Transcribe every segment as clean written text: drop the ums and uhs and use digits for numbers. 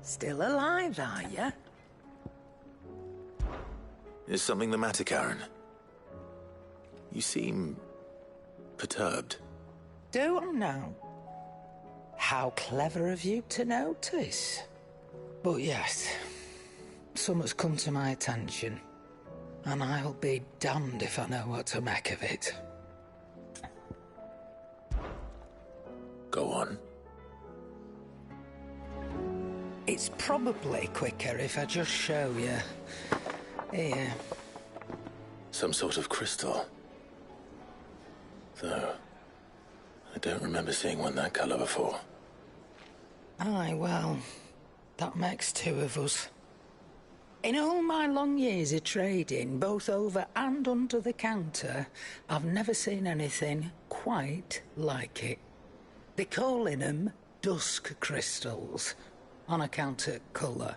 Still alive, are you? Is something the matter, Karen? You seem perturbed. Don't know. How clever of you to notice. But yes, something's come to my attention, and I'll be damned if I know what to make of it. Go on. It's probably quicker if I just show you. Here. Some sort of crystal. Though, I don't remember seeing one that colour before. Aye, well, that makes two of us. In all my long years of trading, both over and under the counter, I've never seen anything quite like it. They're calling them dusk crystals, on account of colour.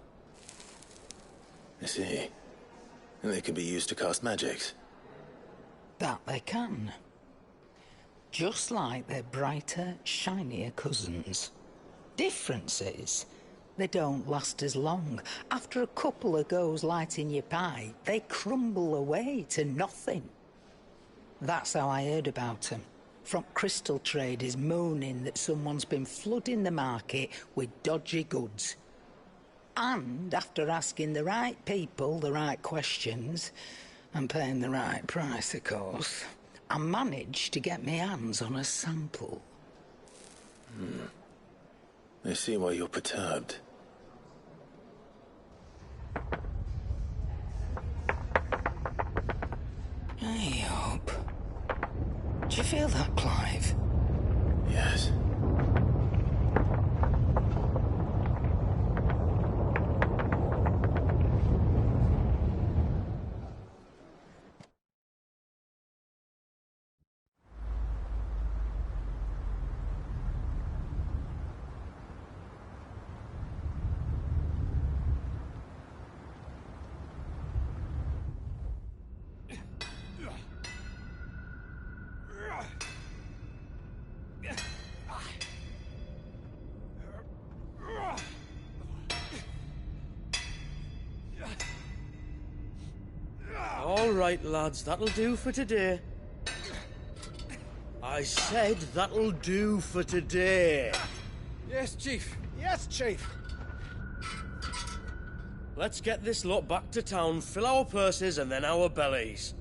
I see. And they can be used to cast magics. That they can. Just like their brighter, shinier cousins. Difference is, they don't last as long. After a couple of goes lighting your pie, they crumble away to nothing. That's how I heard about them. From crystal traders moaning that someone's been flooding the market with dodgy goods. And after asking the right people the right questions, and paying the right price, of course, I managed to get my hands on a sample. I see why you're perturbed. Hey, Hope. Do you feel that, Clive? Yes. All right, lads, that'll do for today. I said that'll do for today. Yes, Chief. Yes, Chief. Let's get this lot back to town, fill our purses and then our bellies.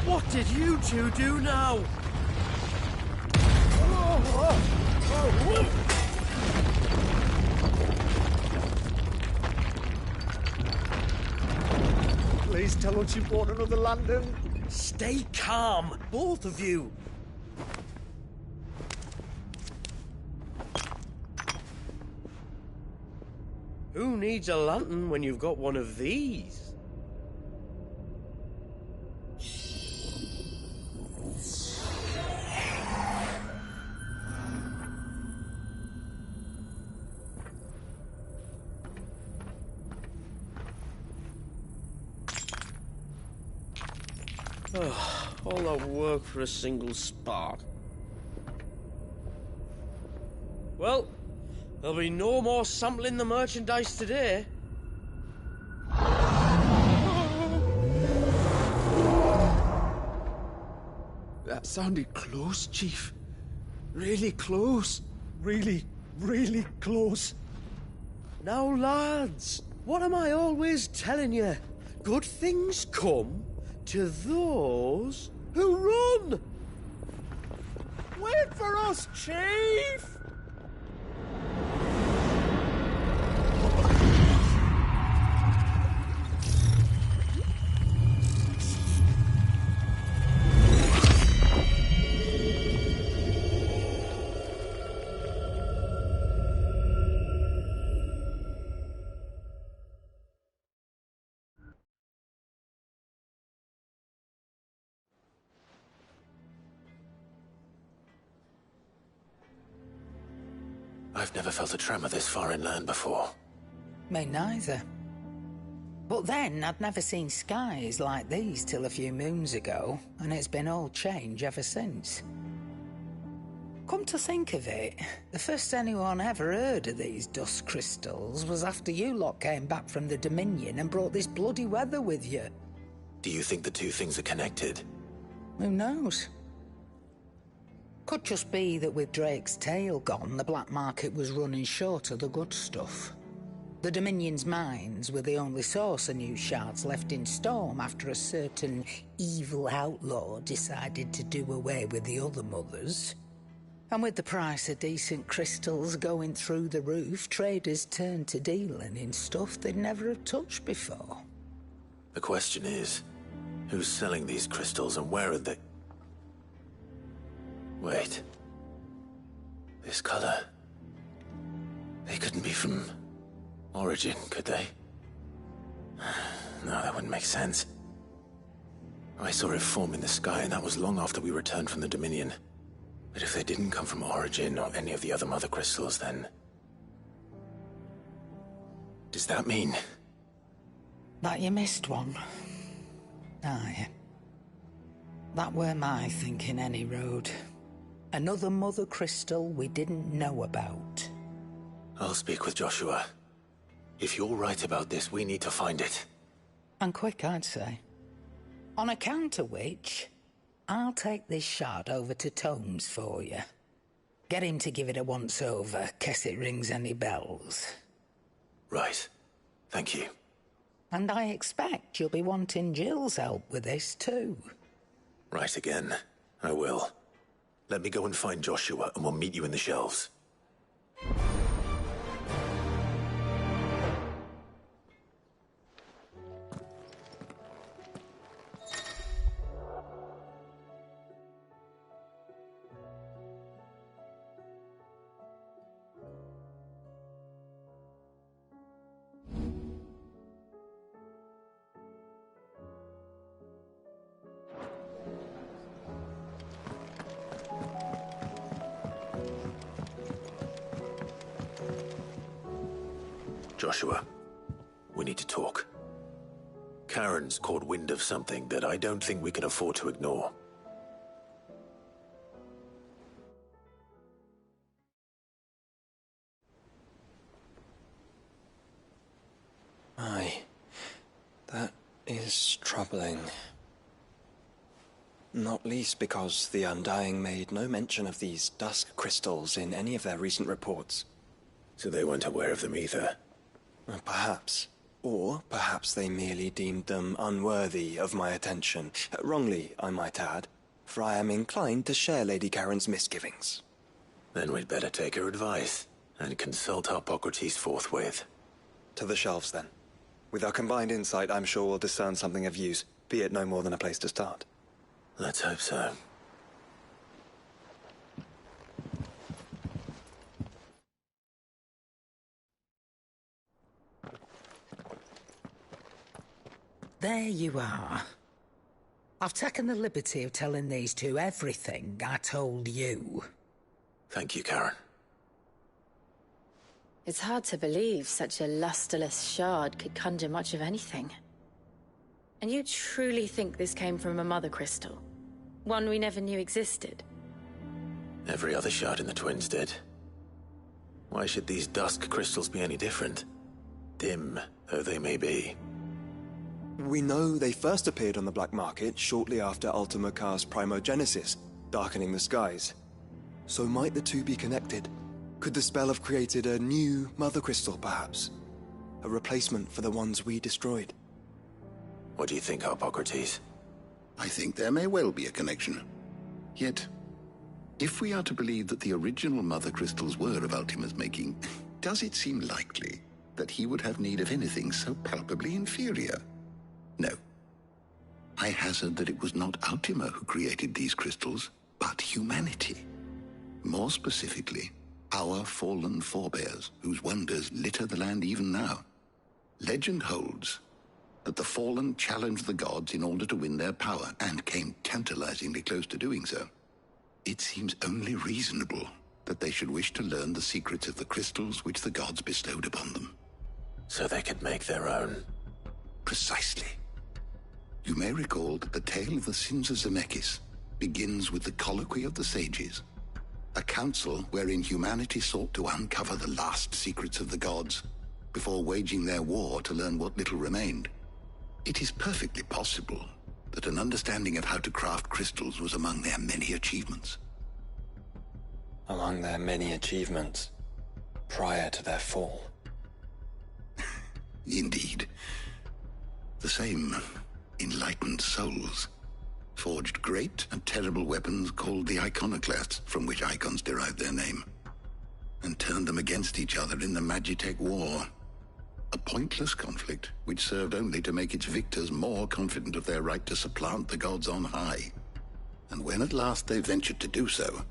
What did you two do now? Please tell us you bought another lantern. Stay calm, both of you. Who needs a lantern when you've got one of these? All that work for a single spark. Well, there'll be no more sampling the merchandise today. That sounded close, Chief. Really close. Really, really close. Now, lads, what am I always telling you? Good things come to those who run! Wait for us, Chief! I've never felt a tremor this far inland before. Me neither. But then, I'd never seen skies like these till a few moons ago, and it's been all change ever since. Come to think of it, the first anyone ever heard of these dust crystals was after you lot came back from the Dominion and brought this bloody weather with you. Do you think the two things are connected? Who knows? Could just be that with Drake's tail gone, the black market was running short of the good stuff. The Dominion's mines were the only source of new shards left in Storm after a certain evil outlaw decided to do away with the other mothers. And with the price of decent crystals going through the roof, traders turned to dealing in stuff they'd never have touched before. The question is, who's selling these crystals and where are they? Wait. This color. They couldn't be from Origin, could they? No, that wouldn't make sense. I saw it form in the sky, and that was long after we returned from the Dominion. But if they didn't come from Origin or any of the other Mother Crystals, then... does that mean... that you missed one? Aye. That were my thinking, any road. Another Mother Crystal we didn't know about. I'll speak with Joshua. If you're right about this, we need to find it. And quick, I'd say. On account of which, I'll take this shard over to Tomes for you. Get him to give it a once-over, case it rings any bells. Right. Thank you. And I expect you'll be wanting Jill's help with this, too. Right again. I will. Let me go and find Joshua, and we'll meet you in the shelves. Joshua, we need to talk. Karen's caught wind of something that I don't think we can afford to ignore. Aye, that is troubling. Not least because the Undying made no mention of these dusk crystals in any of their recent reports. So they weren't aware of them either. Perhaps. Or perhaps they merely deemed them unworthy of my attention. Wrongly, I might add, for I am inclined to share Lady Karen's misgivings. Then we'd better take her advice and consult Hippocrates forthwith. To the shelves, then. With our combined insight, I'm sure we'll discern something of use, be it no more than a place to start. Let's hope so. There you are. I've taken the liberty of telling these two everything I told you. Thank you, Karen. It's hard to believe such a lusterless shard could conjure much of anything. And you truly think this came from a Mother Crystal? One we never knew existed? Every other shard in the Twins did. Why should these dusk crystals be any different? Dim though they may be. We know they first appeared on the black market shortly after Ultima Car's primogenesis, darkening the skies. So might the two be connected? Could the spell have created a new Mother Crystal, perhaps? A replacement for the ones we destroyed? What do you think, Hippocrates? I think there may well be a connection. Yet, if we are to believe that the original Mother Crystals were of Ultima's making, does it seem likely that he would have need of anything so palpably inferior? No. I hazard that it was not Ultima who created these crystals, but humanity. More specifically, our fallen forebears, whose wonders litter the land even now. Legend holds that the fallen challenged the gods in order to win their power, and came tantalizingly close to doing so. It seems only reasonable that they should wish to learn the secrets of the crystals which the gods bestowed upon them. So they could make their own. Precisely. You may recall that the tale of the sins of Zemeckis begins with the colloquy of the sages. A council wherein humanity sought to uncover the last secrets of the gods before waging their war to learn what little remained. It is perfectly possible that an understanding of how to craft crystals was among their many achievements. Among their many achievements, prior to their fall. Indeed. The same enlightened souls forged great and terrible weapons called the iconoclasts, from which icons derived their name, and turned them against each other in the Magitech War. A pointless conflict which served only to make its victors more confident of their right to supplant the gods on high. And when at last they ventured to do so,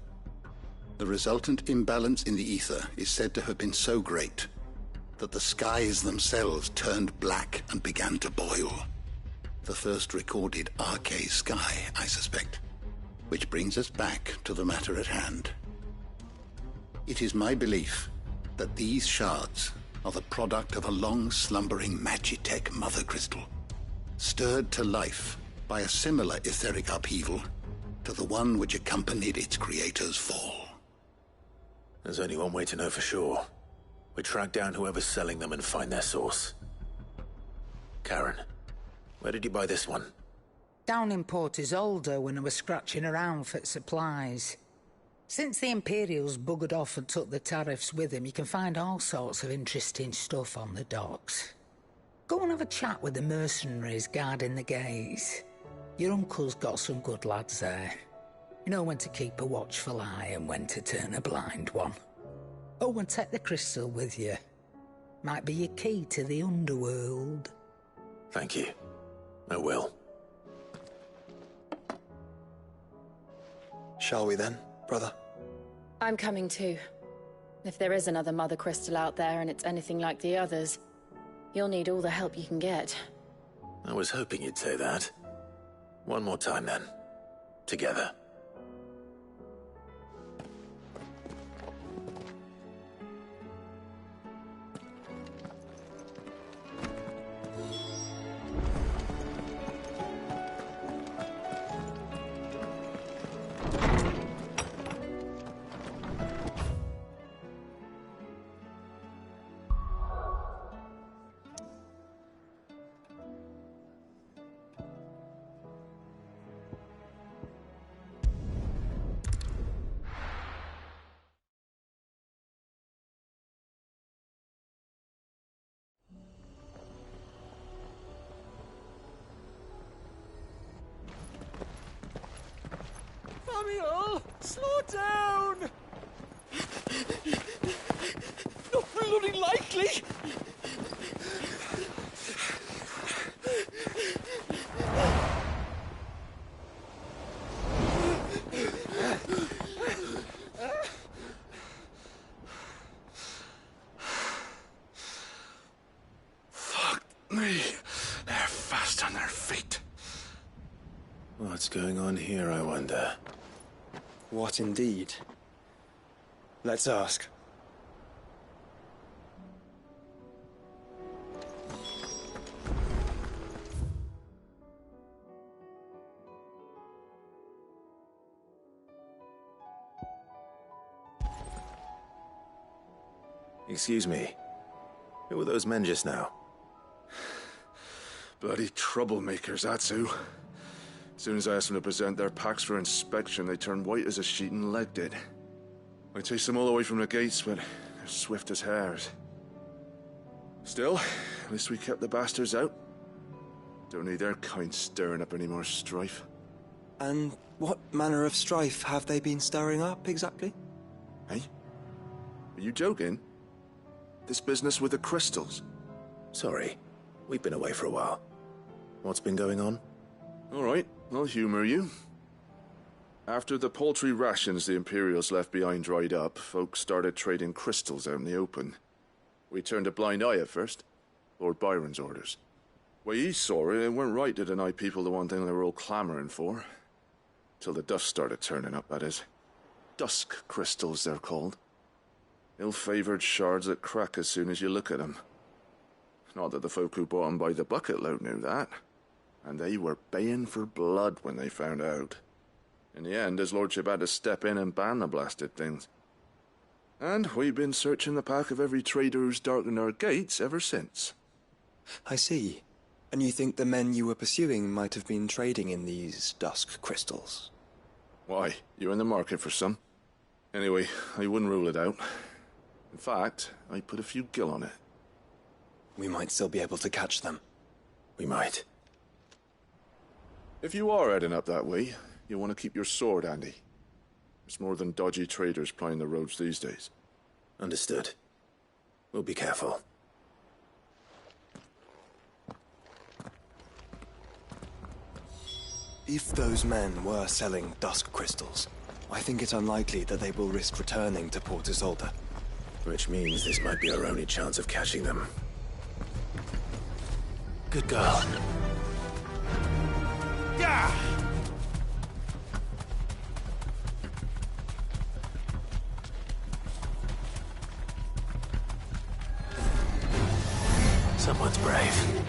the resultant imbalance in the aether is said to have been so great that the skies themselves turned black and began to boil. The first recorded arcane sky, I suspect. Which brings us back to the matter at hand. It is my belief that these shards are the product of a long-slumbering Magitech mother crystal, stirred to life by a similar etheric upheaval to the one which accompanied its creator's fall. There's only one way to know for sure. We track down whoever's selling them and find their source. Karen, where did you buy this one? Down in Port Isolde when I was scratching around for supplies. Since the Imperials buggered off and took the tariffs with them, you can find all sorts of interesting stuff on the docks. Go and have a chat with the mercenaries guarding the gates. Your uncle's got some good lads there. You know when to keep a watchful eye and when to turn a blind one. Oh, and take the crystal with you. Might be your key to the underworld. Thank you. I will. Shall we then, brother? I'm coming too. If there is another Mother Crystal out there and it's anything like the others, you'll need all the help you can get. I was hoping you'd say that. One more time then. Together. Samuel, slow down! Not bloody likely! Fuck me. They're fast on their feet. What's going on here, I wonder? What indeed? Let's ask. Excuse me. Who were those men just now? Bloody troublemakers, that's who. As soon as I asked them to present their packs for inspection, they turned white as a sheet and legged it. I chased them all away from the gates, but they're swift as hares. Still, at least we kept the bastards out. Don't need their kind stirring up any more strife. And what manner of strife have they been stirring up, exactly? Hey? Are you joking? This business with the crystals? Sorry. We've been away for a while. What's been going on? All right, I'll humor you. After the paltry rations the Imperials left behind dried up, folks started trading crystals out in the open. We turned a blind eye at first. Lord Byron's orders. Way he saw it, it weren't right to deny people the one thing they were all clamoring for. Till the dust started turning up, that is. Dusk crystals, they're called. Ill-favored shards that crack as soon as you look at them. Not that the folk who bought them by the bucket load knew that. And they were baying for blood when they found out. In the end, his lordship had to step in and ban the blasted things. And we've been searching the pack of every trader who's darkened our gates ever since. I see. And you think the men you were pursuing might have been trading in these dusk crystals? Why, you're in the market for some. Anyway, I wouldn't rule it out. In fact, I put a few gil on it. We might still be able to catch them. We might. If you are heading up that way, you'll want to keep your sword handy. There's more than dodgy traders plying the roads these days. Understood. We'll be careful. If those men were selling dusk crystals, I think it's unlikely that they will risk returning to Port Isolde. Which means this might be our only chance of catching them. Good girl. Yeah! Someone's brave.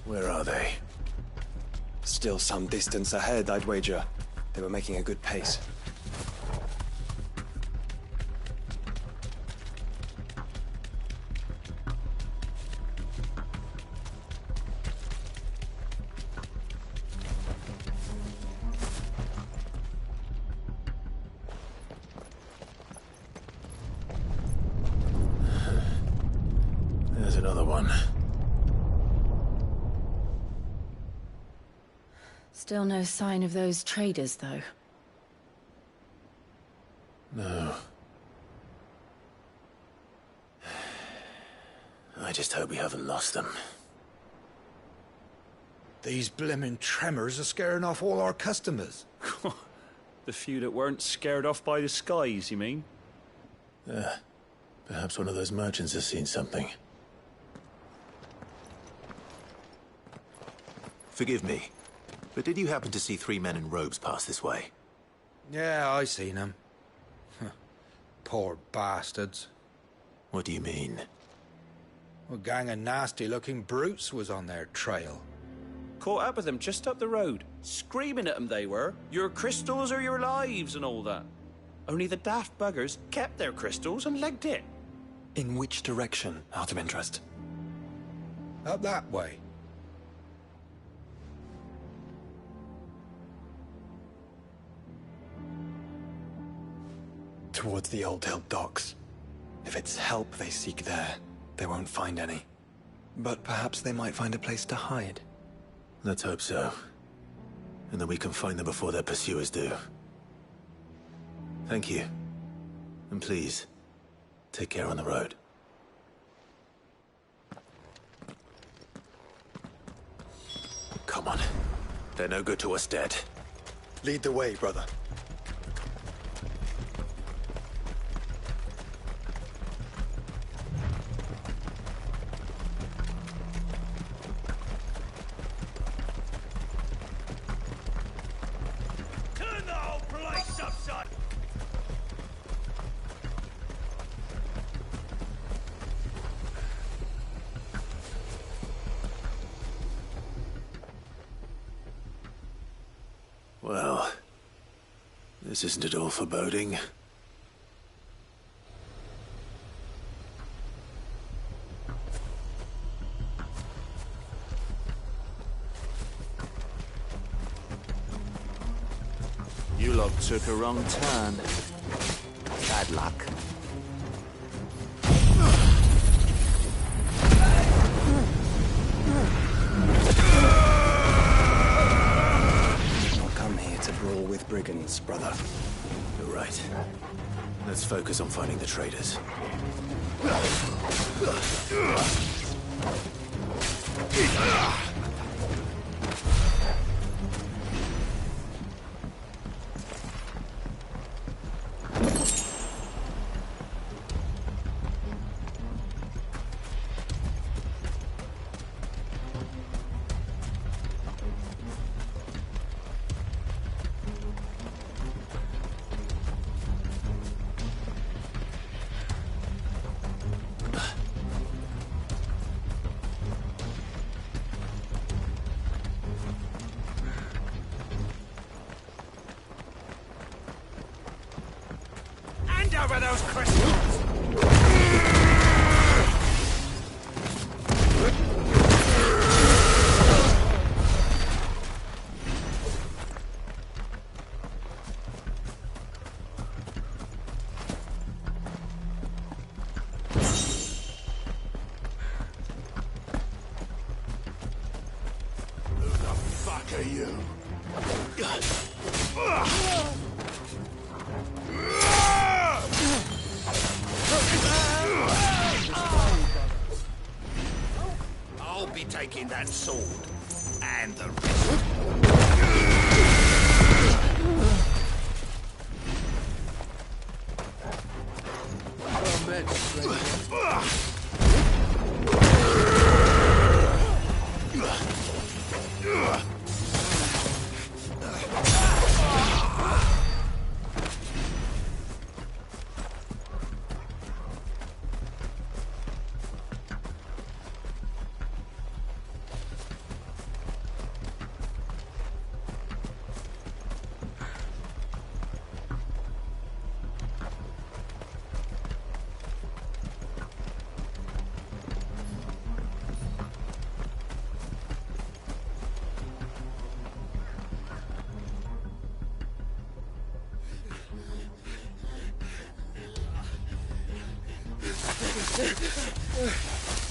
Where are they? Still some distance ahead, I'd wager. They were making a good pace. There's another one. Still no sign of those traders, though. No. I just hope we haven't lost them. These blimmin' tremors are scaring off all our customers. The few that weren't scared off by the skies, you mean? Perhaps one of those merchants has seen something. Forgive me, but did you happen to see 3 men in robes pass this way? Yeah, I seen them. Poor bastards. What do you mean? A gang of nasty-looking brutes was on their trail. Caught up with them just up the road. Screaming at them they were. Your crystals are your lives and all that. Only the daft buggers kept their crystals and legged it. In which direction, out of interest? Up that way. Towards the Old Hill docks. If it's help they seek there, they won't find any. But perhaps they might find a place to hide. Let's hope so. And that we can find them before their pursuers do. Thank you. And please, take care on the road. Come on. They're no good to us dead. Lead the way, brother. Turn the whole place upside! Well, this isn't at all foreboding. You lot took a wrong turn. Bad luck. I'll come here to brawl with brigands, brother. You're right. Let's focus on finding the traders. over those crystals! Who the fuck are you? I'll be taking that sword and the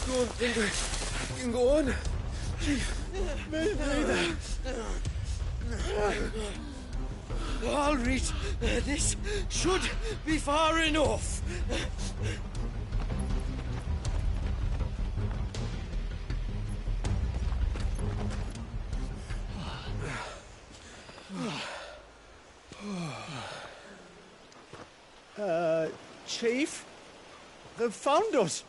Go on, Finger. You can go on. I'll reach. This should be far enough. Chief? They've found us.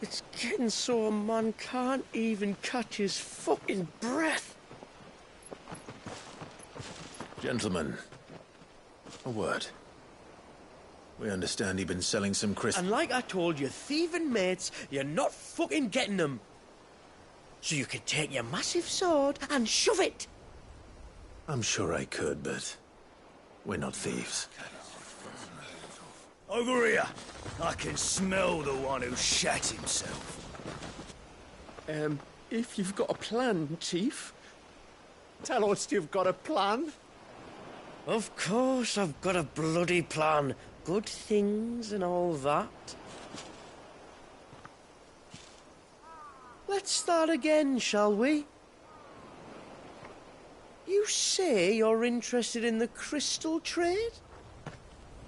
It's getting so a man can't even catch his fucking breath. Gentlemen, a word. We understand you've been selling some crystals. And like I told your thieving mates, you're not fucking getting them. So you can take your massive sword and shove it. I'm sure I could, but we're not thieves. Over here! I can smell the one who shat himself. If you've got a plan, Chief. Tell us you've got a plan. Of course I've got a bloody plan. Good things and all that. Let's start again, shall we? You say you're interested in the crystal trade?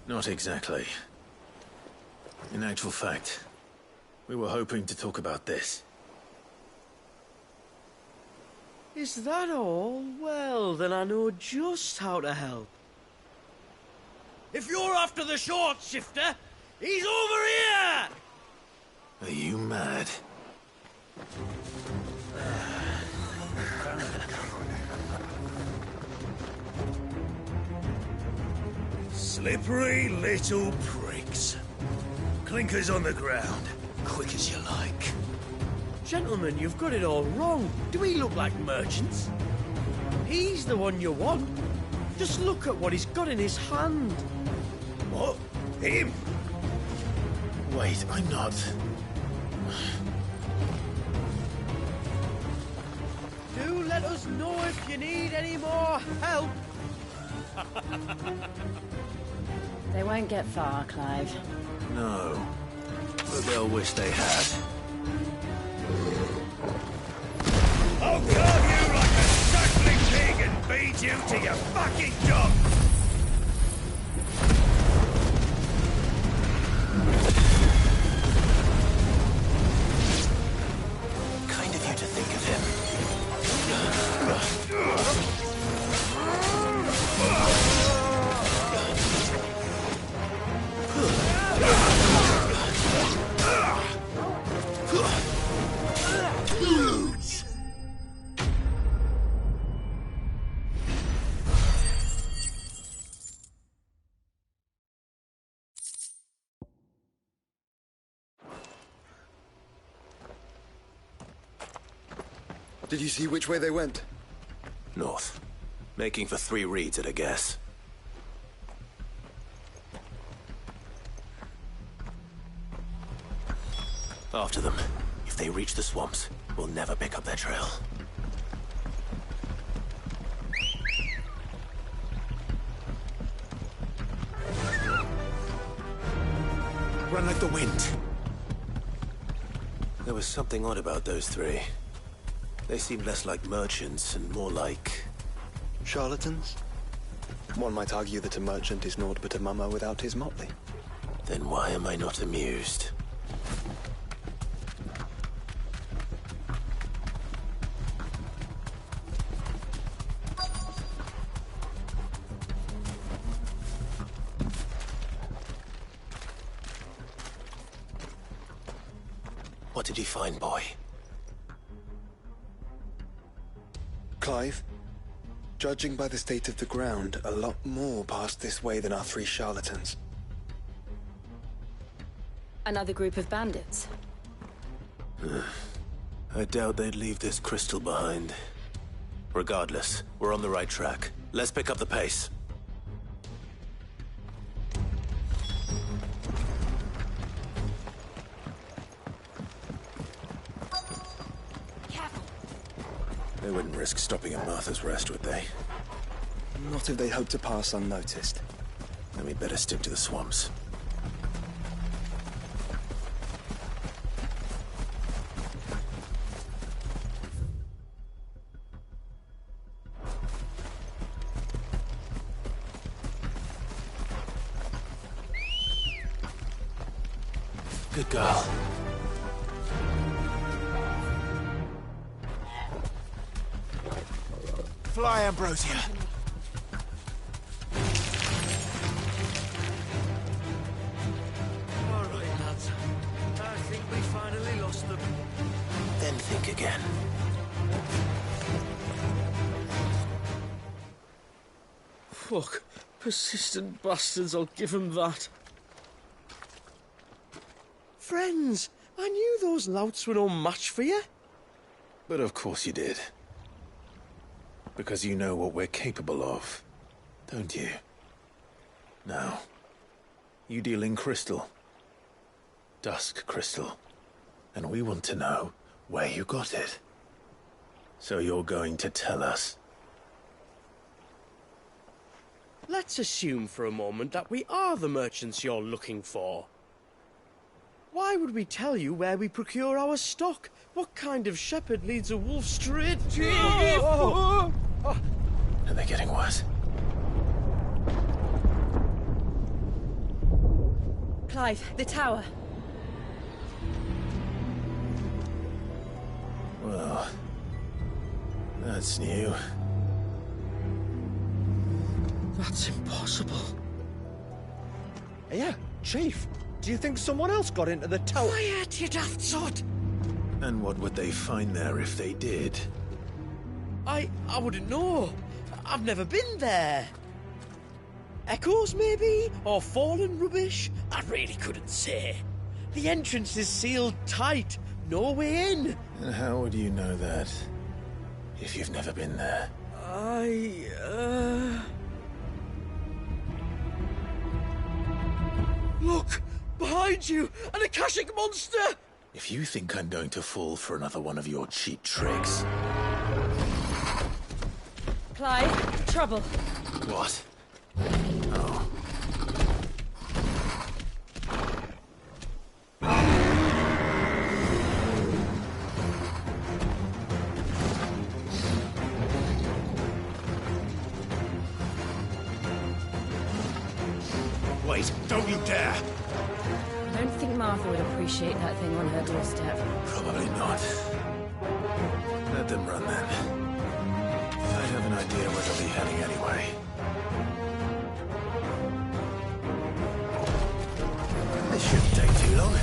Not exactly. In actual fact, we were hoping to talk about this. Is that all? Well, then I know just how to help. If you're after the short shifter, he's over here! Are you mad? Slippery little pricks. Clinkers on the ground, quick as you like. Gentlemen, you've got it all wrong. Do we look like merchants? He's the one you want. Just look at what he's got in his hand. What? Him? Wait, I'm not. Do let us know if you need any more help. They won't get far, Clive. No. But they'll wish they had. I'll carve you like a suckling pig and feed you to your fucking dog! Kind of you to think of him. Did you see which way they went? North. Making for 3 reads at a guess. After them. If they reach the swamps, we'll never pick up their trail. Run like the wind. There was something odd about those three. They seemed less like merchants and more like... charlatans? One might argue that a merchant is naught but a mummer without his motley. Then why am I not amused? What did you find, boy? Clive, judging by the state of the ground, a lot more passed this way than our three charlatans. Another group of bandits. I doubt they'd leave this crystal behind. Regardless, we're on the right track. Let's pick up the pace. They wouldn't risk stopping at Martha's Rest, would they? Not if they hope to pass unnoticed. Then we'd better stick to the swamps. Good girl. Fly, Ambrosia! All right, lads. I think we finally lost them. Then think again. Fuck. Persistent bastards, I'll give them that. Friends, I knew those louts were no match for you. But of course you did. Because you know what we're capable of, don't you? Now, you deal in crystal. Dusk crystal. And we want to know where you got it. So you're going to tell us. Let's assume for a moment that we are the merchants you're looking for. Why would we tell you where we procure our stock? What kind of shepherd leads a wolf straight to... Are they getting worse? Clive, the tower. Well, that's new. That's impossible. Yeah, Chief. Do you think someone else got into the tower? Quiet, you daft sod! And what would they find there if they did? I wouldn't know. I've never been there. Echoes, maybe? Or fallen rubbish? I really couldn't say. The entrance is sealed tight. No way in. And how would you know that, if you've never been there? Look! Behind you! An Akashic monster! If you think I'm going to fall for another one of your cheap tricks... Clive, trouble. What? Oh. Wait, don't you dare! I don't think Martha would appreciate that thing on her doorstep. Probably not. Let them run then. I have an idea where they'll be heading anyway. This shouldn't take too long.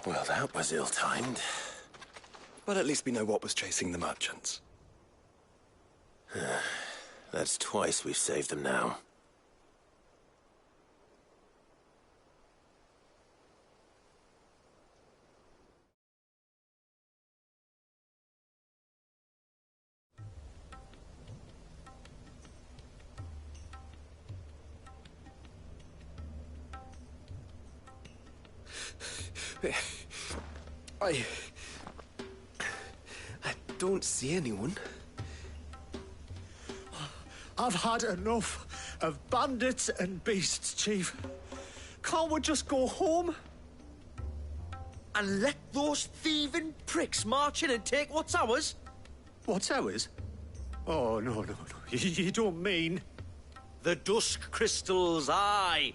Well, that was ill-timed. But at least we know what was chasing the merchants. That's twice we've saved them now. I don't see anyone. I've had enough of bandits and beasts, Chief. Can't we just go home? And let those thieving pricks march in and take what's ours? What's ours? Oh, no. You don't mean... The dusk crystals, aye.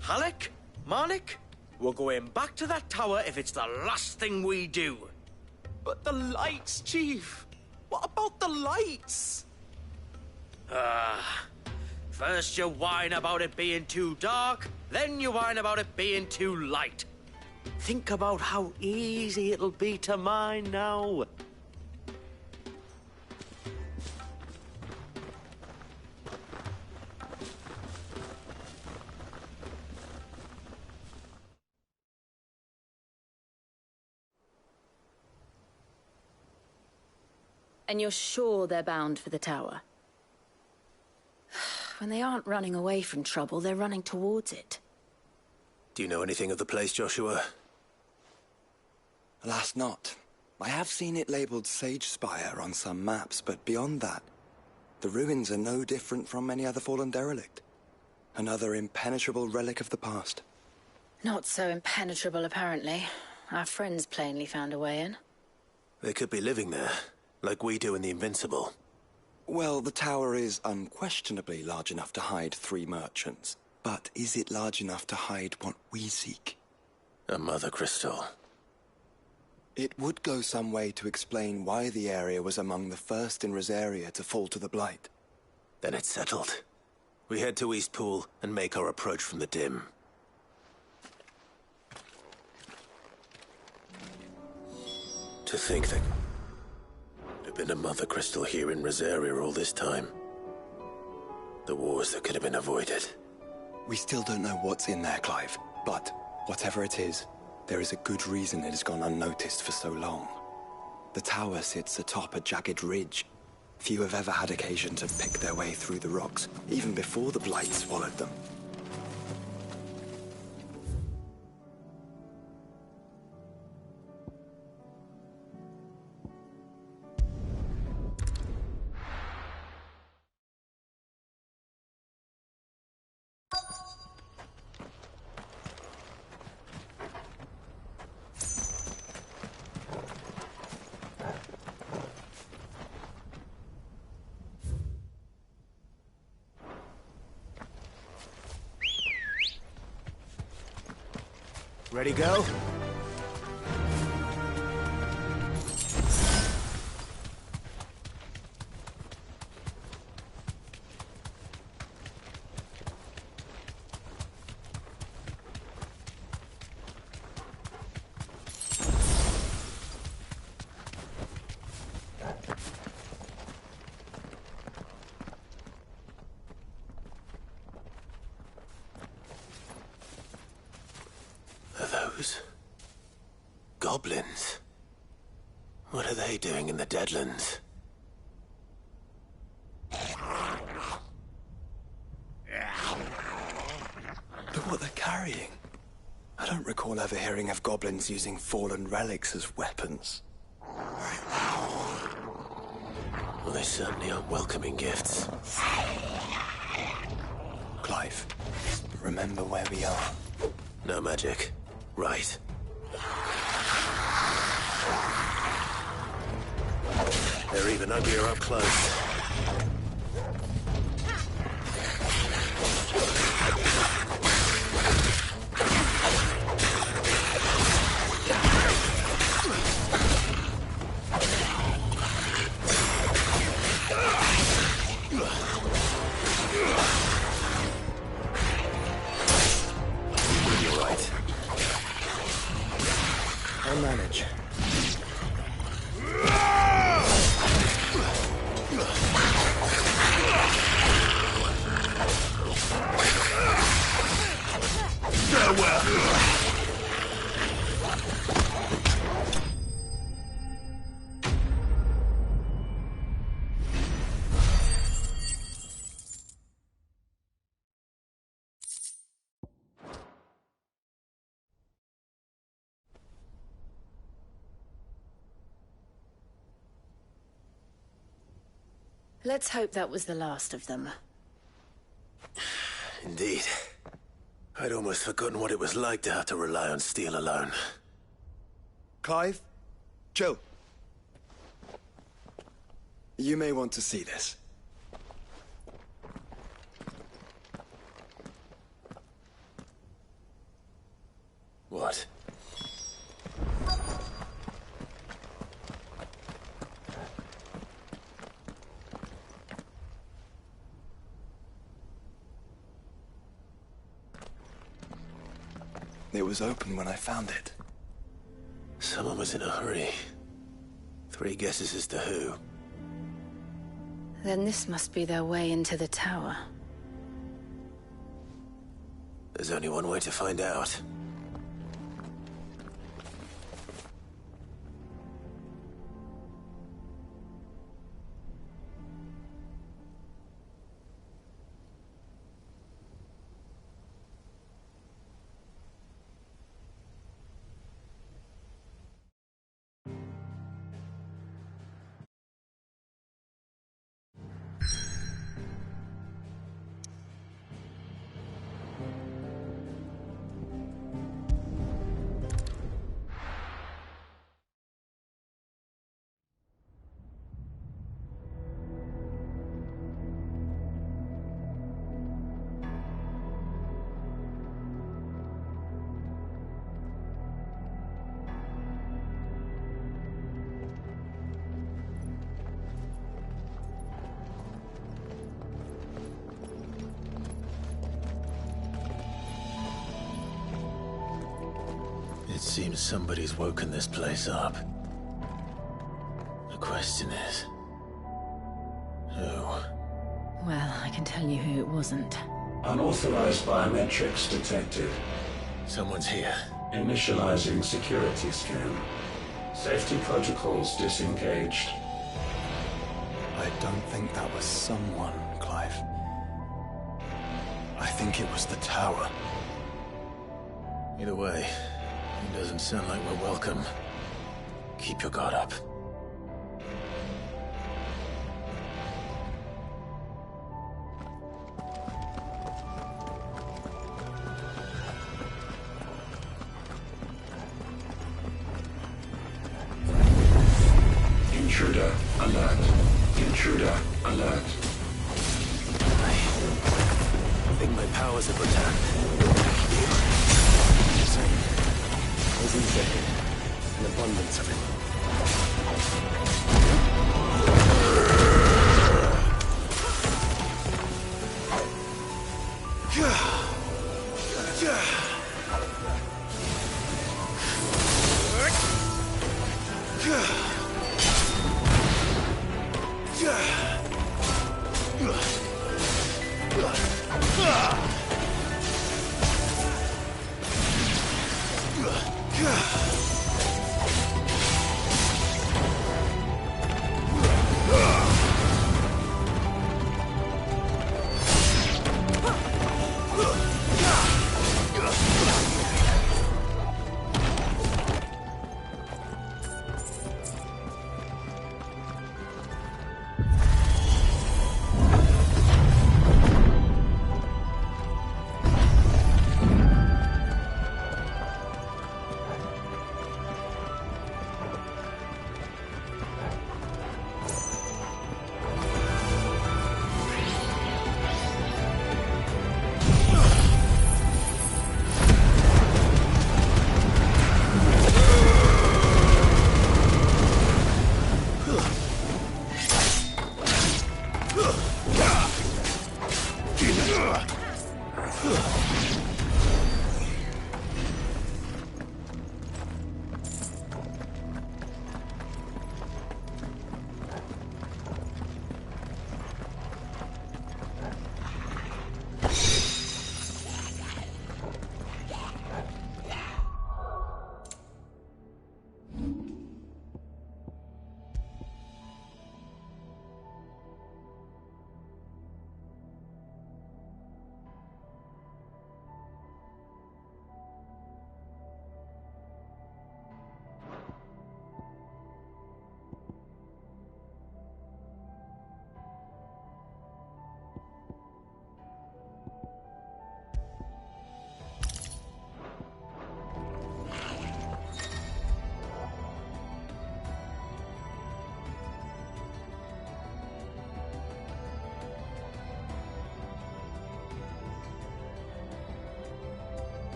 Halleck, Marnik, we're going back to that tower if it's the last thing we do. But the lights, Chief. What about the lights? First you whine about it being too dark, then you whine about it being too light. Think about how easy it'll be to mine now. And you're sure they're bound for the tower? When they aren't running away from trouble, they're running towards it. Do you know anything of the place, Joshua? Alas, not. I have seen it labelled Sage Spire on some maps, but beyond that, the ruins are no different from any other fallen derelict. Another impenetrable relic of the past. Not so impenetrable, apparently. Our friends plainly found a way in. They could be living there, like we do in the Invincible. Well, the tower is unquestionably large enough to hide 3 merchants. But is it large enough to hide what we seek? A mother crystal. It would go some way to explain why the area was among the first in Rosaria to fall to the Blight. Then it's settled. We head to Eastpool and make our approach from the dim. To think that there'd have been a mother crystal here in Rosaria all this time. The wars that could have been avoided. We still don't know what's in there, Clive. But whatever it is, there is a good reason it has gone unnoticed for so long. The tower sits atop a jagged ridge. Few have ever had occasion to pick their way through the rocks, even before the Blight swallowed them. Ready, go? Goblins? What are they doing in the Deadlands? Look what they're carrying. I don't recall ever hearing of goblins using fallen relics as weapons. Well, they certainly aren't welcoming gifts. Clive, remember where we are. No magic. Right. They're even uglier up close. I'll manage. Let's hope that was the last of them. Indeed. I'd almost forgotten what it was like to have to rely on steel alone. Clive? Chill. You may want to see this. What? It was open when I found it. Someone was in a hurry. 3 guesses as to who. Then this must be their way into the tower. There's only one way to find out. It seems somebody's woken this place up. The question is... who? Well, I can tell you who it wasn't. Unauthorized biometrics detected. Someone's here. Initializing security scan. Safety protocols disengaged. I don't think that was someone, Clive. I think it was the tower. Either way, it doesn't sound like we're welcome. Keep your guard up. Intruder alert. Intruder alert. I think my powers have returned. Same. As in second. An abundance of it.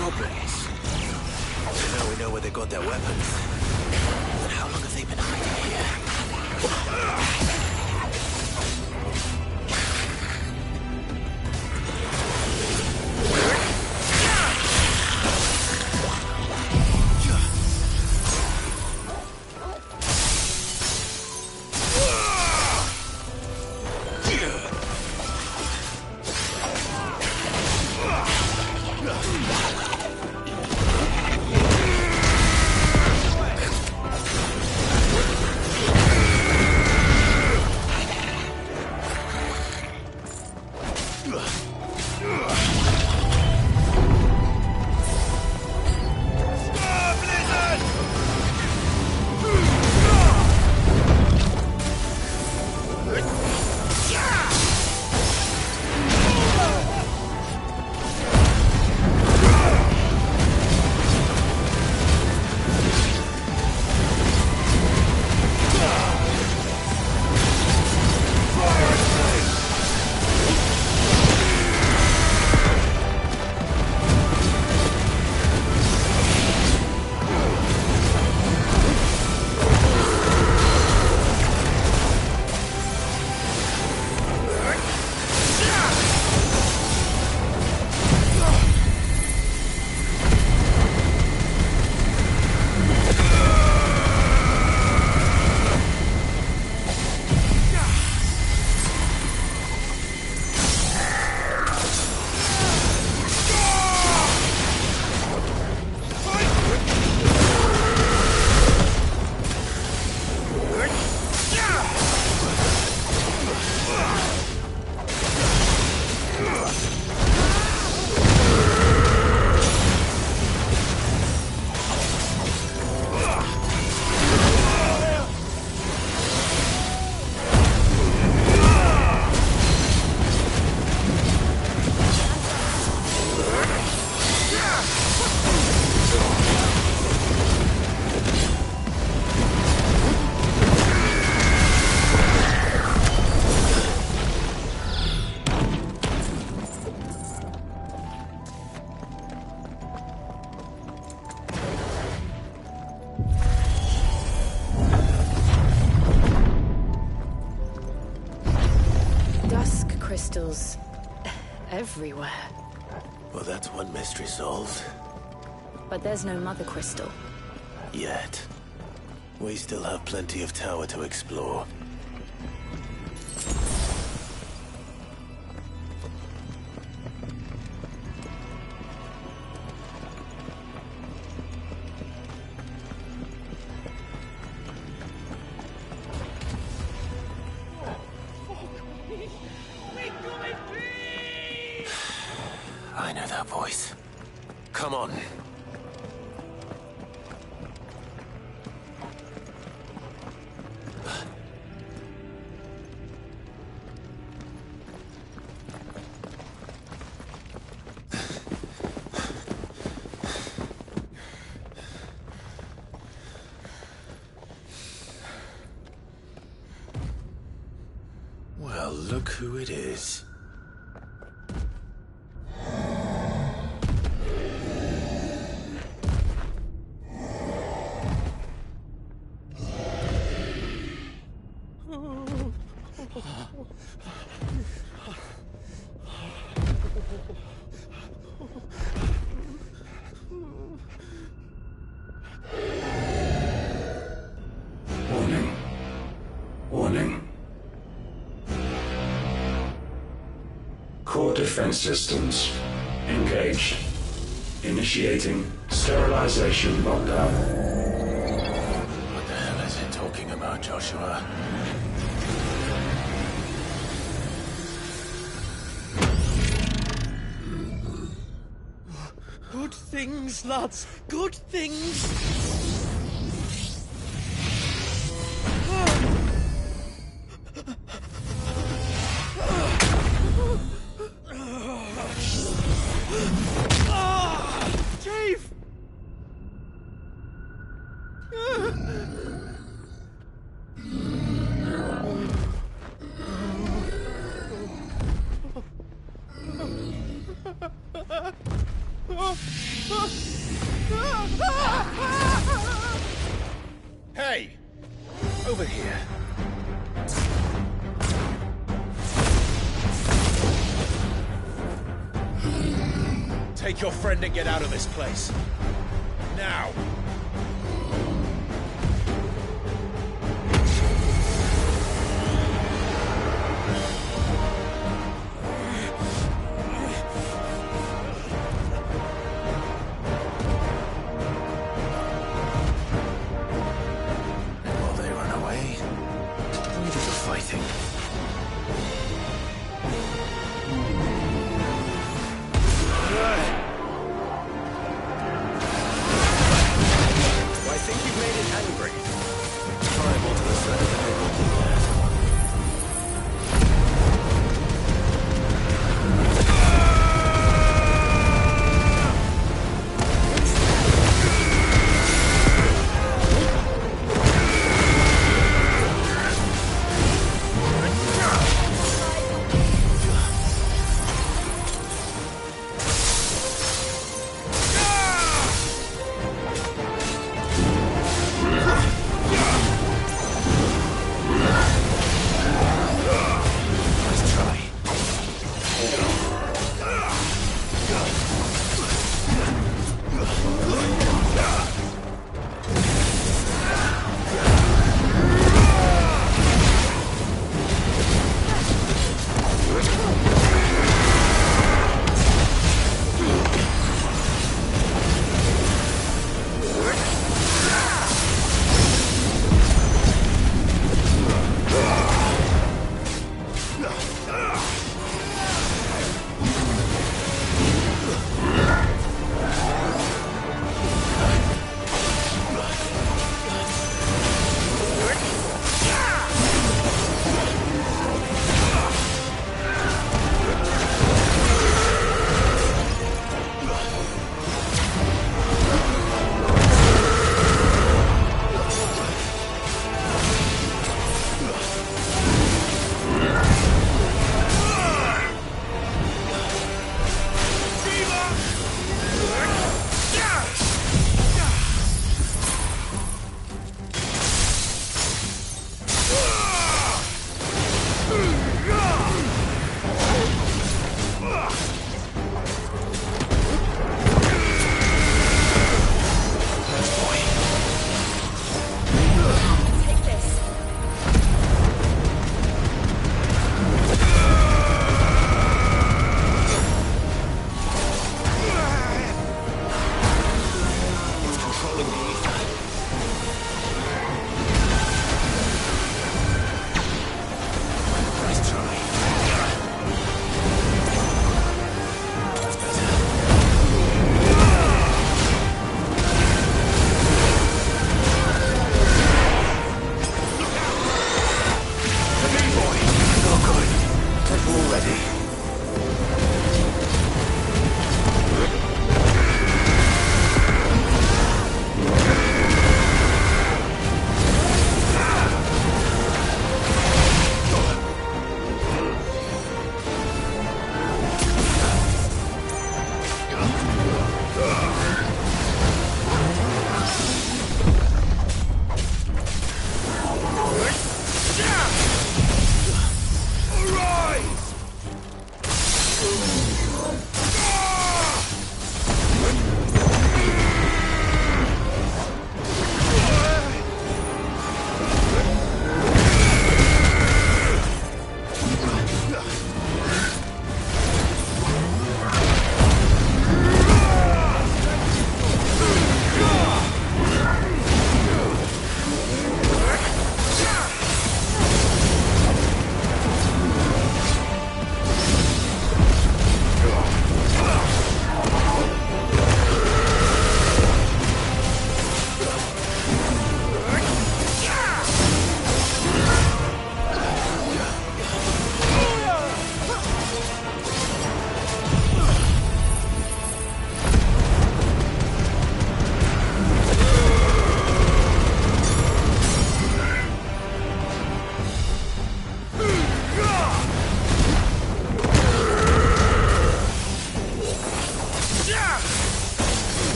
goblins. Now we know where they got their weapons. But how long have they been hiding here? Crystals everywhere. Well, that's one mystery solved. But there's no mother crystal. Yet. We still have plenty of tower to explore. I know that voice. Come on. Well, look who it is. Warning. Core defense systems engaged. Initiating sterilization lockdown. What the hell is it talking about, Joshua? Good things, lads. Good things. Chief! Over here. Take your friend and get out of this place. Now! While they run away, we do the fighting.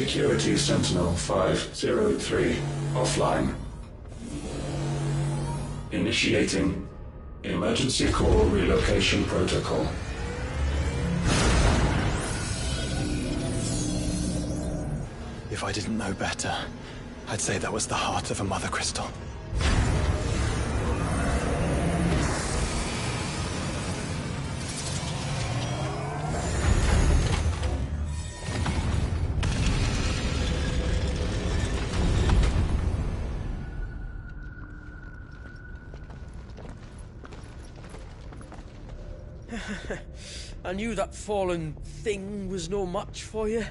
Security Sentinel 503 offline. Initiating Emergency Core Relocation Protocol. If I didn't know better, I'd say that was the heart of a Mother Crystal. I knew that fallen thing was no match for you.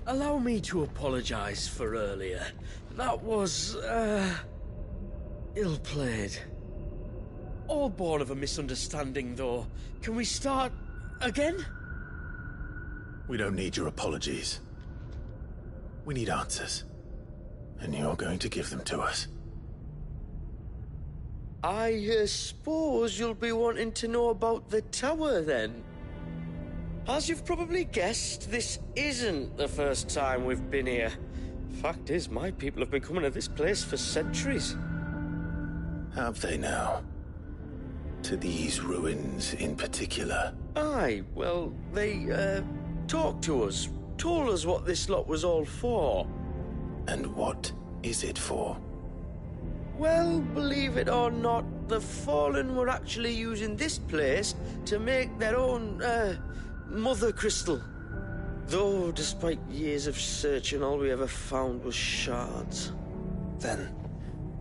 Allow me to apologise for earlier. That was, ill-played. All born of a misunderstanding, though. Can we start again? We don't need your apologies. We need answers. And you're going to give them to us. I suppose you'll be wanting to know about the tower, then? As you've probably guessed, this isn't the first time we've been here. Fact is, my people have been coming to this place for centuries. Have they now? To these ruins in particular? Aye, well, they, talked to us. Told us what this lot was all for. And what is it for? Well, believe it or not, the Fallen were actually using this place to make their own, Mother Crystal. Though, despite years of searching, all we ever found was shards. Then,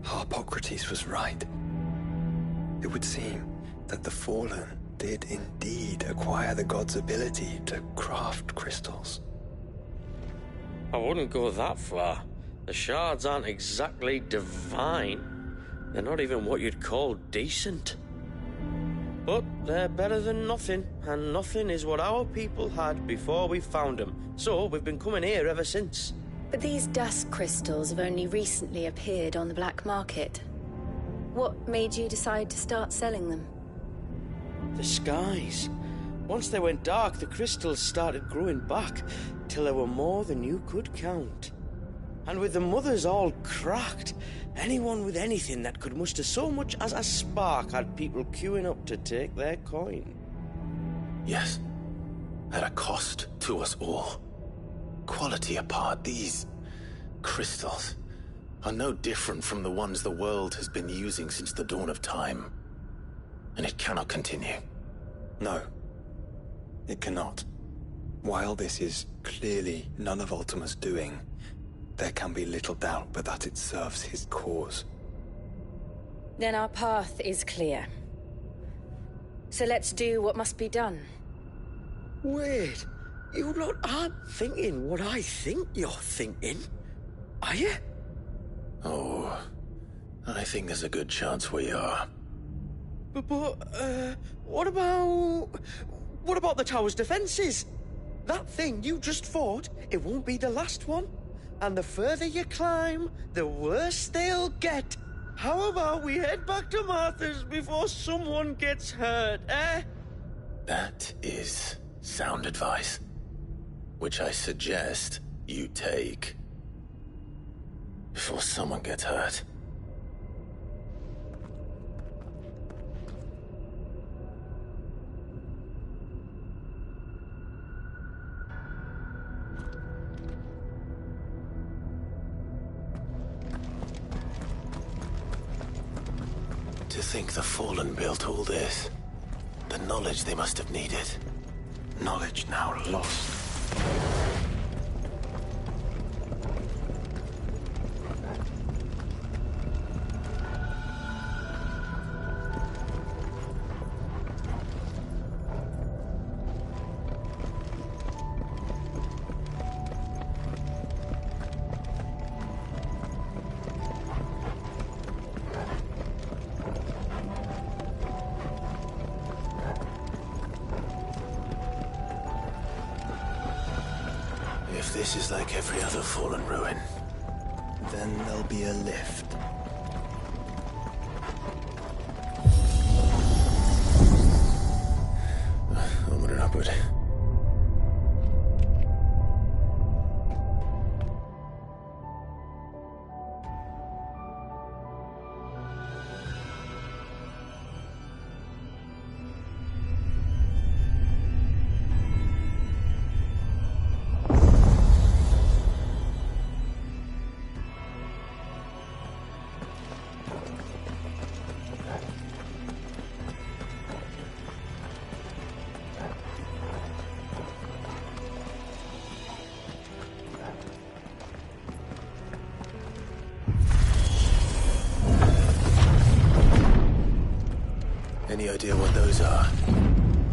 Harpocrates was right. It would seem that the Fallen did indeed acquire the god's ability to craft crystals. I wouldn't go that far. The shards aren't exactly divine. They're not even what you'd call decent. But they're better than nothing, and nothing is what our people had before we found them. So we've been coming here ever since. But these dust crystals have only recently appeared on the black market. What made you decide to start selling them? The skies. Once they went dark, the crystals started growing back, till there were more than you could count. And with the mothers all cracked, anyone with anything that could muster so much as a spark had people queuing up to take their coin. Yes. At a cost to us all. Quality apart, these crystals are no different from the ones the world has been using since the dawn of time. And it cannot continue. No. It cannot. While this is clearly none of Ultima's doing, there can be little doubt but that it serves his cause. Then our path is clear. So let's do what must be done. Wait, you lot aren't thinking what I think you're thinking, are you? Oh, I think there's a good chance we are. But, what about the tower's defenses? That thing you just fought, it won't be the last one. And the further you climb, the worse they'll get. How about we head back to Martha's before someone gets hurt, eh? That is sound advice, which I suggest you take before someone gets hurt. To think the Fallen built all this. The knowledge they must have needed. Knowledge now lost. If this is like every other Fallen ruin, then there'll be a lift. Onward and upward. Any idea what those are?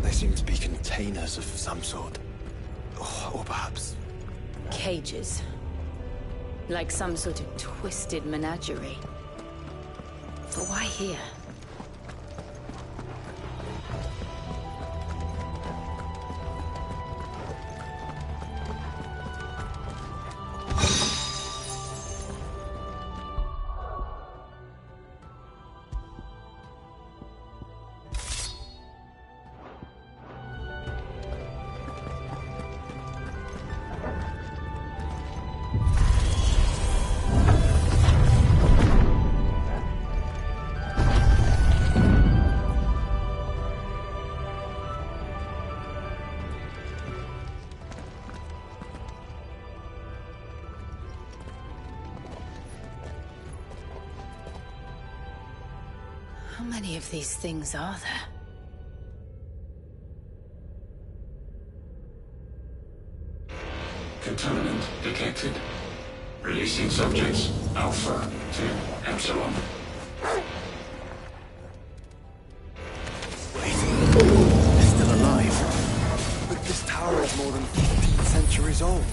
They seem to be containers of some sort. Or perhaps... Cages. Like some sort of twisted menagerie. But why here? How many of these things are there? Contaminant detected. Releasing subjects Alpha to Epsilon. Wait, they're still alive. But this tower is more than 15 centuries old.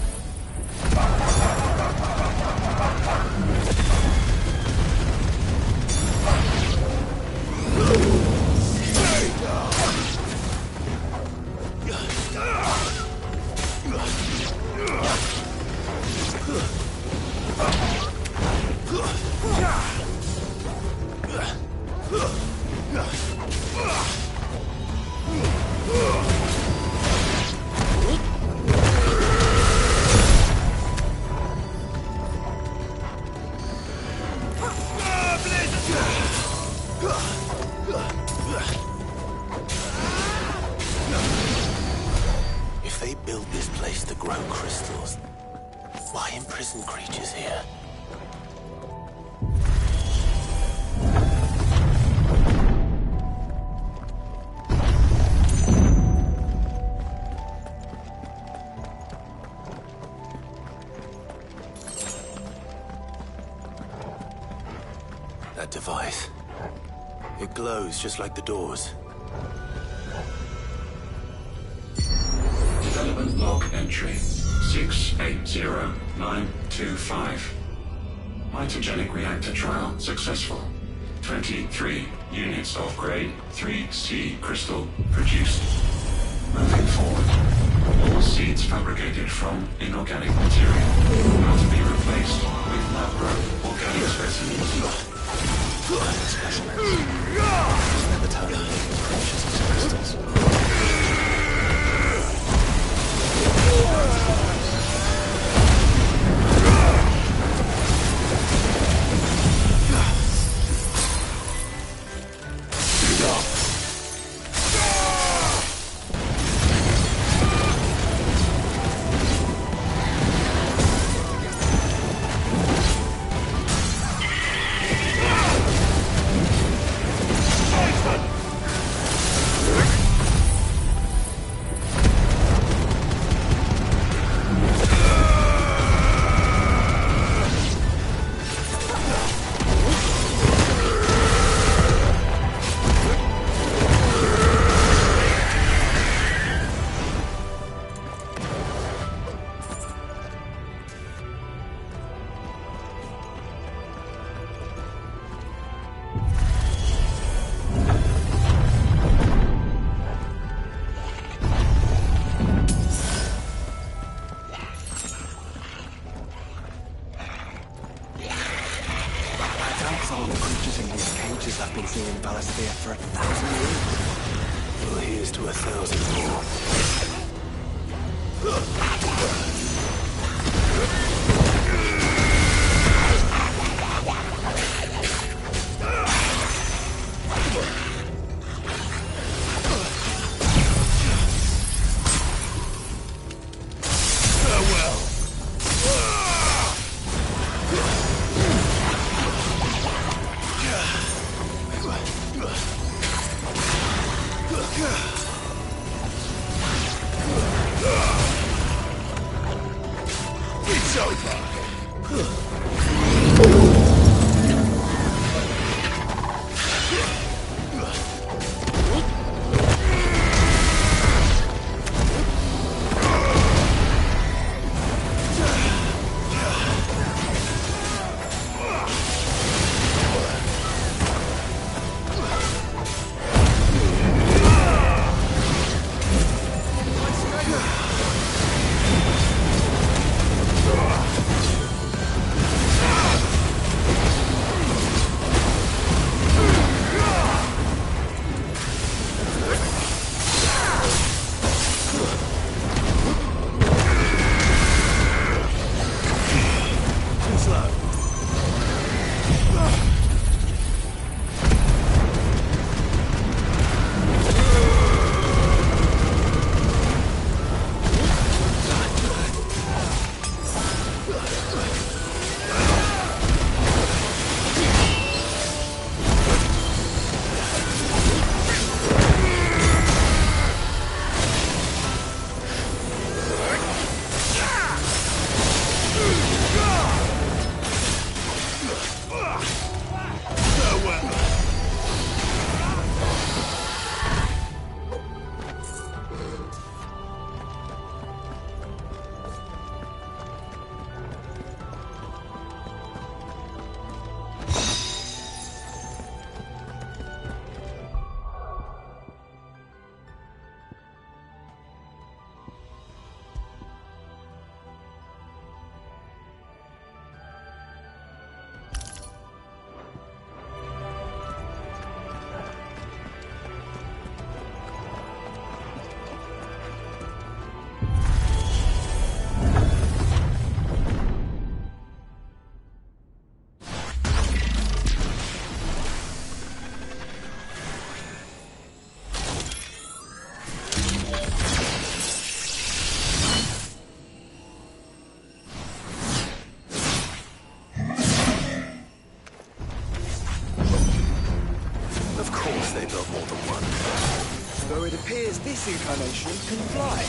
If they built this place to grow crystals, why imprison creatures here? That device. It glows just like the doors. Development log entry 680925. Mitogenic reactor trial successful. 23 units of grade 3C crystal produced. Moving forward, all seeds fabricated from inorganic material are to be replaced with lab-grown organic specimens. Never turn into precious crystals. I've been seeing in Valisphere for 1,000 years. Well, here's to 1,000 more. It's over! course they built more than one. Though it appears this incarnation can fly.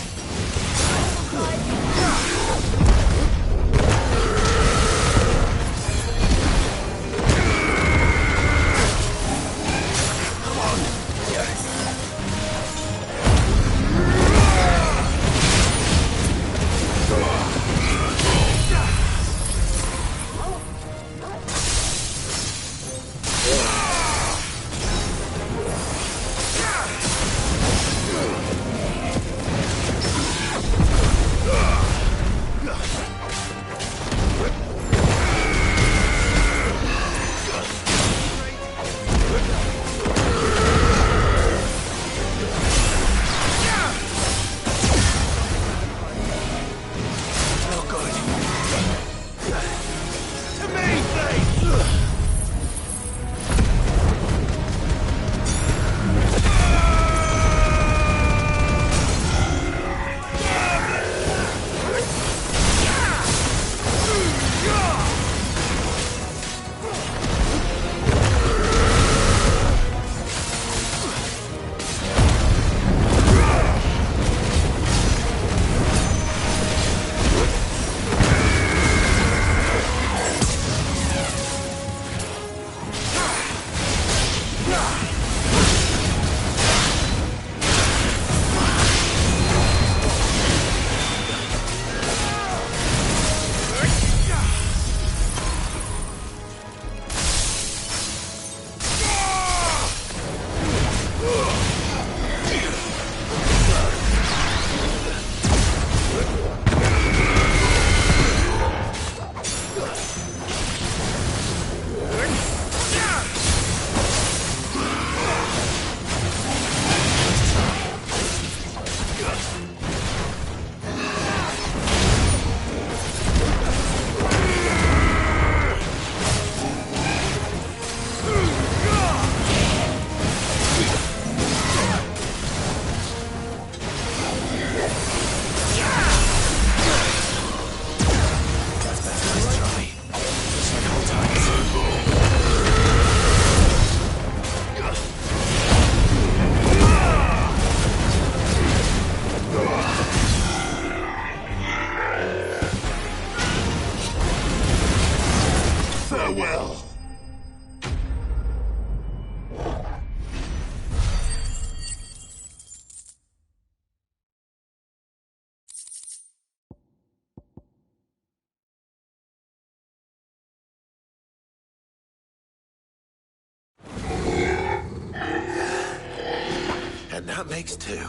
And that makes 2.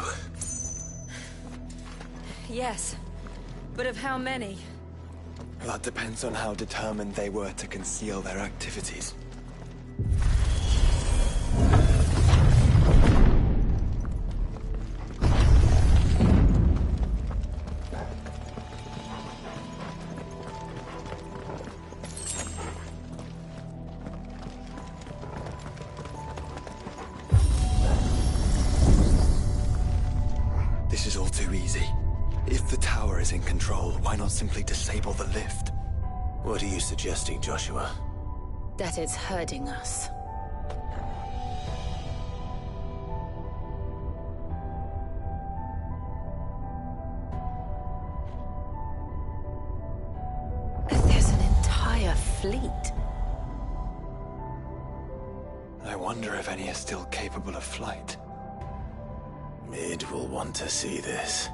Yes, but of how many? That depends on how determined they were to conceal their activities. This is all too easy. If the tower is in control, why not simply disable the lift? What are you suggesting, Joshua? That it's hurting us. There's an entire fleet. I wonder if any are still capable of flight. Mid will want to see this.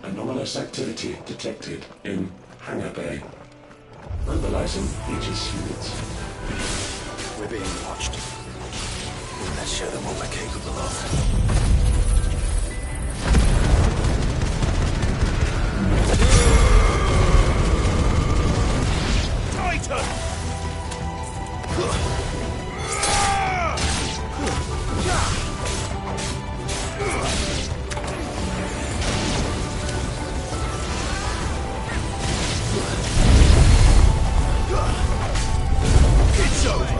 Anomalous activity detected in Hangar Bay. Mobilizing Aegis units. We're being watched. Let's show them what we're capable of. Titan! It's over!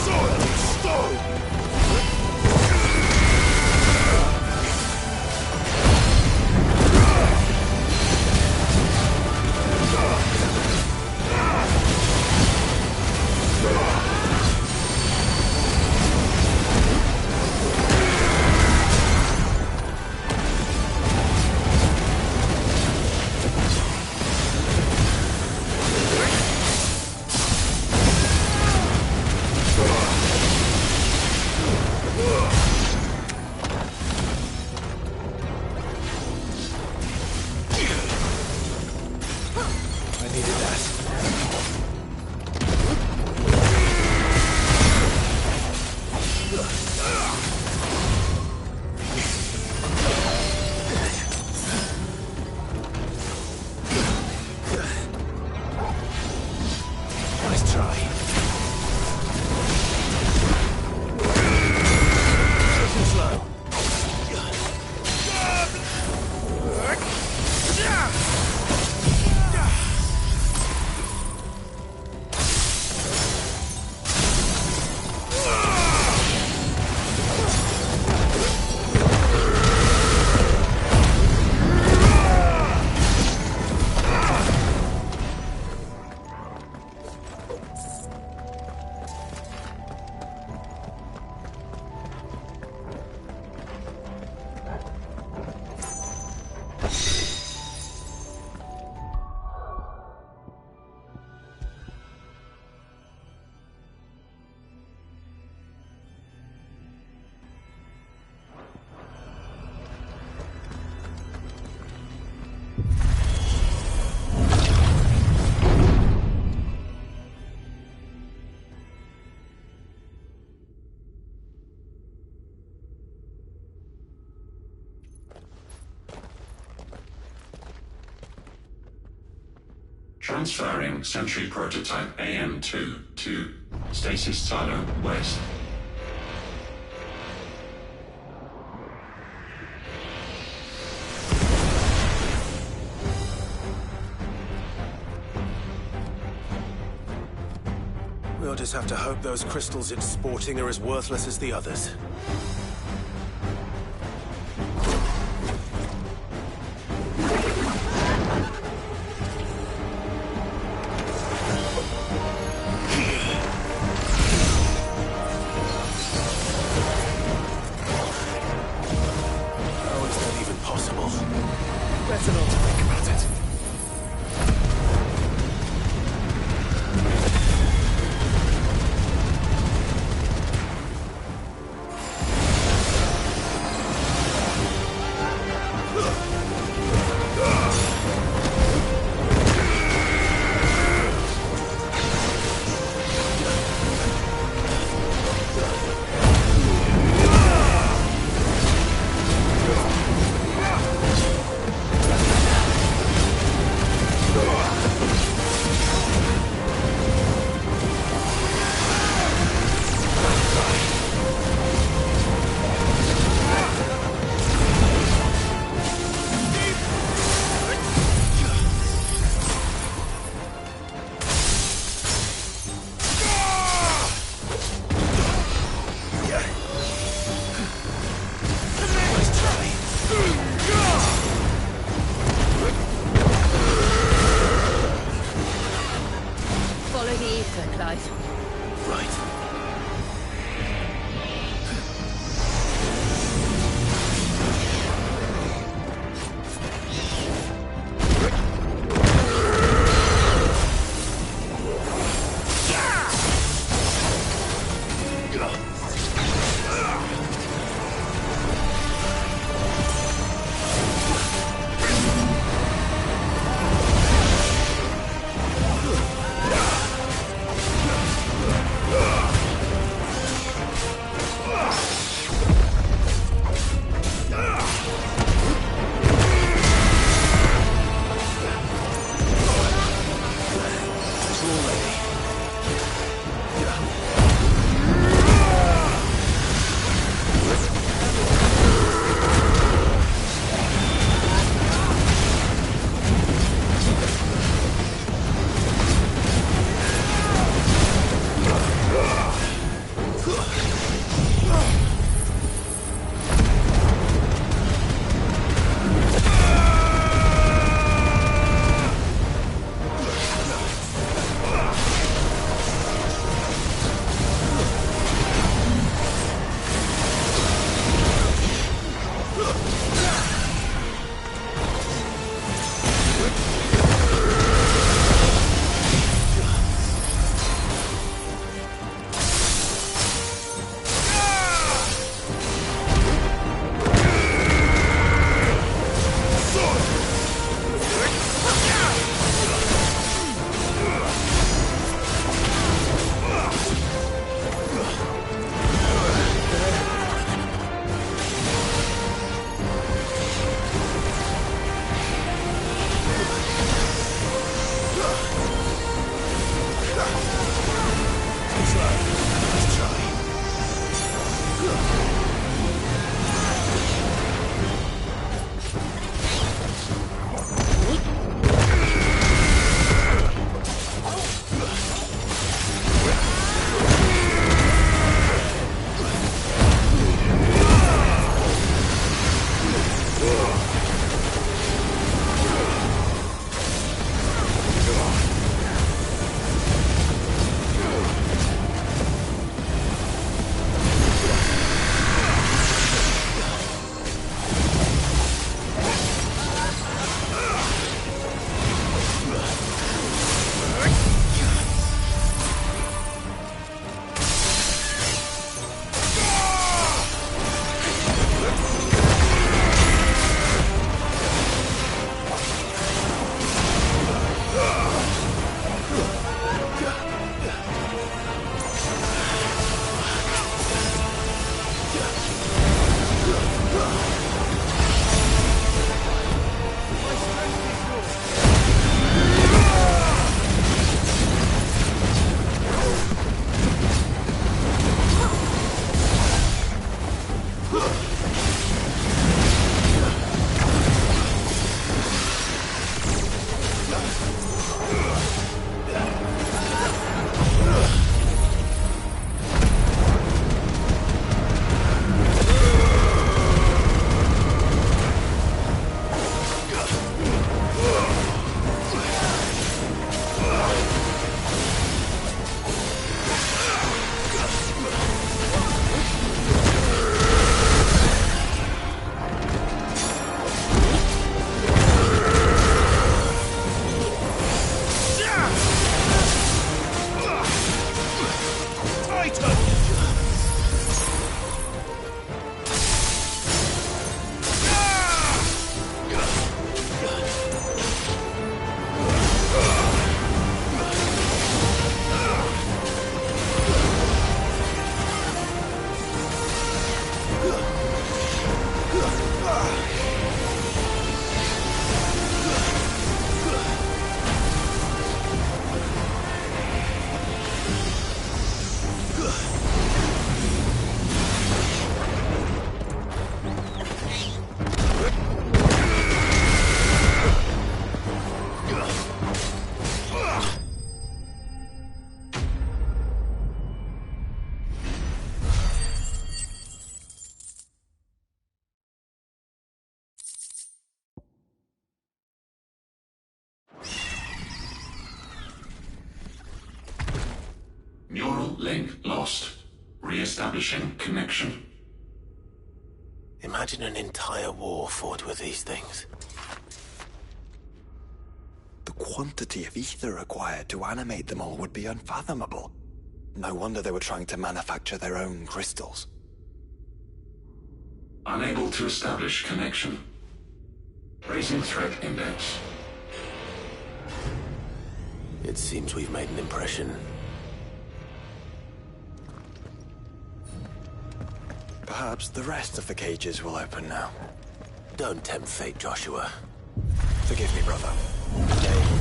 Soil and stone! Transferring Sentry Prototype AM2 to Stasis Silo West. We'll just have to hope those crystals it's sporting are as worthless as the others. link lost. Re-establishing connection. Imagine an entire war fought with these things. The quantity of ether required to animate them all would be unfathomable. No wonder they were trying to manufacture their own crystals. Unable to establish connection. Raising threat index. It seems we've made an impression. Perhaps the rest of the cages will open now. Don't tempt fate, Joshua. Forgive me, brother. Today,